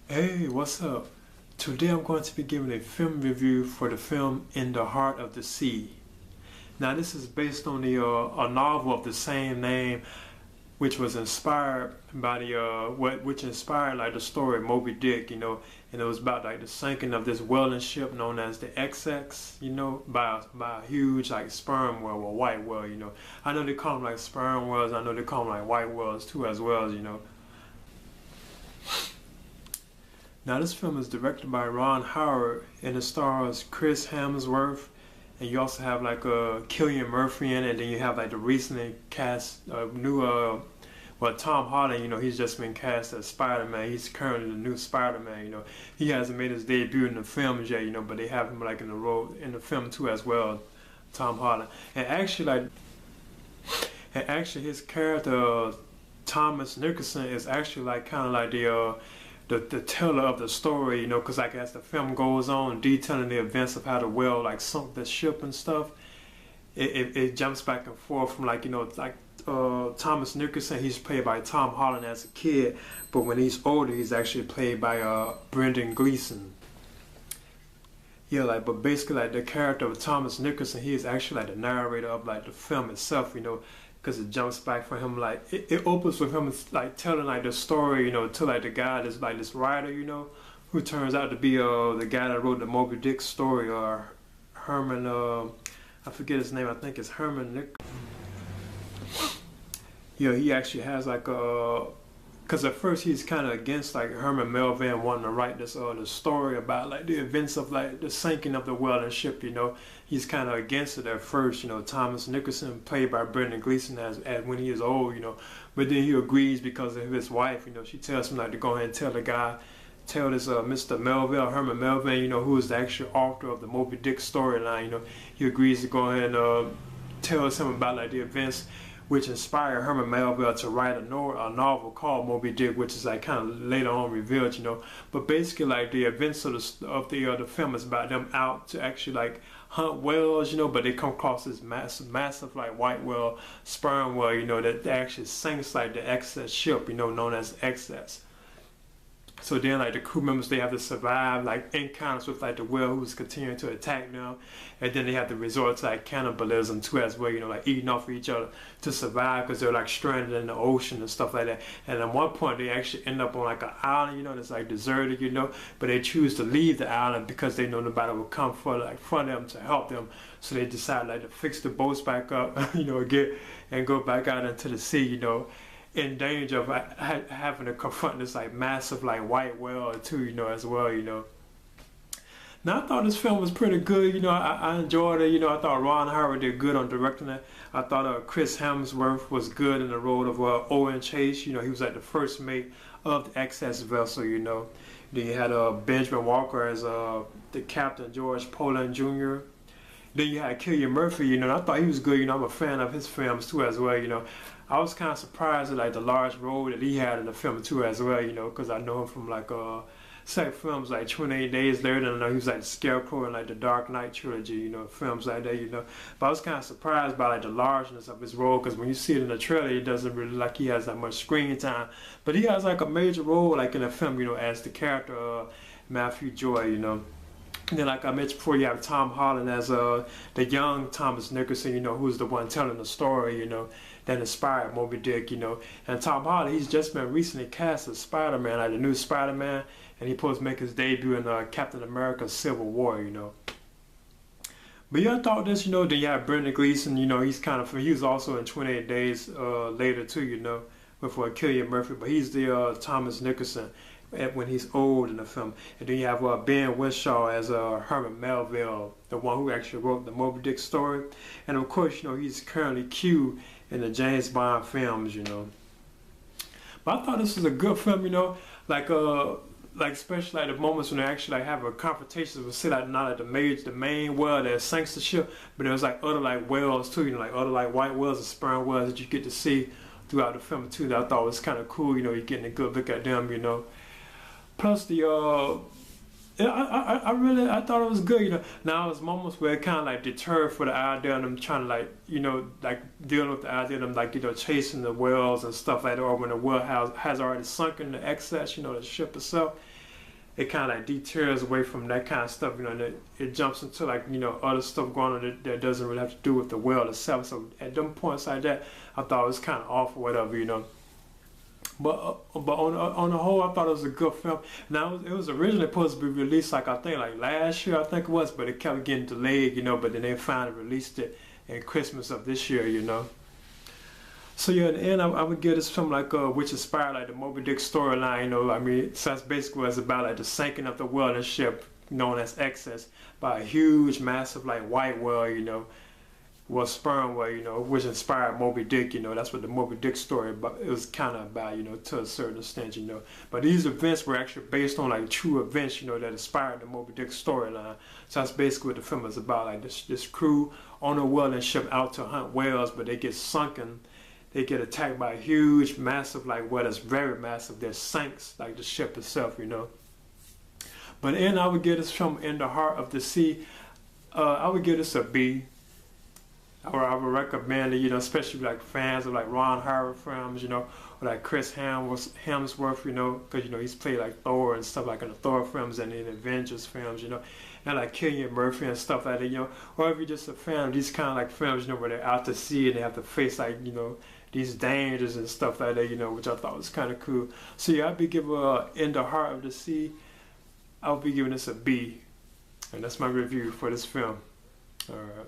Hey, what's up? Today I'm going to be giving a film review for the film In the Heart of the Sea. Now, this is based on a novel of the same name, which was inspired by which inspired like the story of Moby Dick, and it was about like the sinking of this whaling ship known as the XX, by a huge like sperm whale or white whale. I know they call them like sperm whales. I know they call them like white whales too, as well. Now, this film is directed by Ron Howard and it stars Chris Hemsworth, and you also have like Cillian Murphy in it, and then you have like the recently cast Tom Holland. He's just been cast as Spider-Man. He's currently the new Spider-Man. He hasn't made his debut in the films yet. But they have him like in the role in the film too as well, Tom Holland. And actually his character Thomas Nicholson is actually like kind of like the teller of the story, because like as the film goes on, detailing the events of how the whale like sunk the ship and stuff, it jumps back and forth from Thomas Nicholson, he's played by Tom Holland as a kid, but when he's older, he's actually played by Brendan Gleeson. Yeah, but basically like the character of Thomas Nicholson, he is actually like the narrator of like the film itself, because it jumps back for him like it opens with him like telling like the story, to like the guy that's like this writer, who turns out to be the guy that wrote the Moby Dick story, or Herman I forget his name, I think it's Herman Nick. Yeah, he actually has like because at first he's kind of against like Herman Melville wanting to write this the story about like the events of like the sinking of the whaling ship. He's kind of against it at first. Thomas Nicholson, played by Brendan Gleeson, as when he is old. But then he agrees because of his wife. She tells him like to go ahead and tell this Mr. Melville, Herman Melville, who is the actual author of the Moby Dick storyline. He agrees to go ahead and tells him about like the events which inspired Herman Melville to write a novel called Moby Dick, which is like kind of later on revealed. But basically, like the events of the film is about them out to actually like hunt whales, but they come across this massive like white whale, sperm whale, that actually sinks like the excess ship, known as excess. So then, like the crew members, they have to survive like encounters with like the whale who's continuing to attack them, and then they have to resort to like cannibalism too as well. Like eating off of each other to survive because they're like stranded in the ocean and stuff like that. And at one point, they actually end up on like an island, that's like deserted, but they choose to leave the island because they know nobody will come for them to help them. So they decide like to fix the boats back up, get and go back out into the sea, in danger of having to confront this like massive like white whale too, as well. Now I thought this film was pretty good. I enjoyed it. I thought Ron Howard did good on directing it. I thought Chris Hemsworth was good in the role of Owen Chase. He was like the first mate of the XS vessel. Then you had Benjamin Walker as the captain, George Poland Jr. Then you had Cillian Murphy, and I thought he was good. I'm a fan of his films too as well. I was kind of surprised at like the large role that he had in the film too as well, because I know him from like films like 28 Days Later, and I know he was like the Scarecrow in like the Dark Knight trilogy, films like that. But I was kind of surprised by like the largeness of his role, because when you see it in the trailer, it doesn't really like he has that much screen time. But he has like a major role like in the film, as the character Matthew Joy. And then, like I mentioned before, you have Tom Holland as the young Thomas Nicholson, who's the one telling the story, that inspired Moby Dick, And Tom Holland, he's just been recently cast as Spider-Man, like the new Spider-Man, and he's supposed to make his debut in Captain America Civil War, But yeah, I thought this, then you have Brendan Gleeson, he was also in 28 Days Later too, with Cillian Murphy, but he's the Thomas Nicholson when he's old in the film. And then you have Ben Whishaw as Herman Melville, the one who actually wrote the Moby Dick story. And of course, he's currently Q in the James Bond films, But I thought this was a good film, like especially like the moments when they actually like have a confrontation with, say, like not like the main whale that sinks the ship, but there was like other like whales too, like other like white whales and sperm whales that you get to see throughout the film too, that I thought was kind of cool. You're getting a good look at them, Plus the I thought it was good. Now there's moments where it kind of like deterred for the idea of them trying to like dealing with the idea of them like chasing the whales and stuff like that, or when the whale has already sunk in the excess, the ship itself. it kind of like deters away from that kind of stuff, you know, and it jumps into like, you know, other stuff going on that doesn't really have to do with the world itself. So at them points like that, I thought it was kind of off or whatever, you know. But on the whole, I thought it was a good film. Now it was originally supposed to be released like I think like last year, I think it was, but it kept getting delayed, you know. But then they finally released it in Christmas of this year, you know. So yeah, in the end, I would give this film like which inspired like the Moby Dick storyline. You know, I mean, so that's basically what it's about, like the sinking of the whaling ship known as Excess by a huge, massive like white whale. You know, well, sperm whale. You know, which inspired Moby Dick. You know, that's what the Moby Dick story about. It was kind of about, you know, to a certain extent. You know, but these events were actually based on like true events. You know, that inspired the Moby Dick storyline. So that's basically what the film is about. Like this crew on a whaling ship out to hunt whales, but they get sunken. They get attacked by a huge, massive, like what is very massive. That sinks like the ship itself, you know. But then I would give this film In the Heart of the Sea. I would give this a B. I would recommend it, you know, especially like fans of like Ron Howard films, you know, or like Chris Hemsworth, you know, because you know he's played like Thor and stuff like in the Thor films and in Avengers films, you know, and like Cillian Murphy and stuff like that, you know, or if you're just a fan of these kind of like films, you know, where they're out to sea and they have to face like, you know, these dangers and stuff like that, you know, which I thought was kind of cool. So yeah, I'd be giving In the Heart of the Sea, I'll be giving this a B, and that's my review for this film. All right.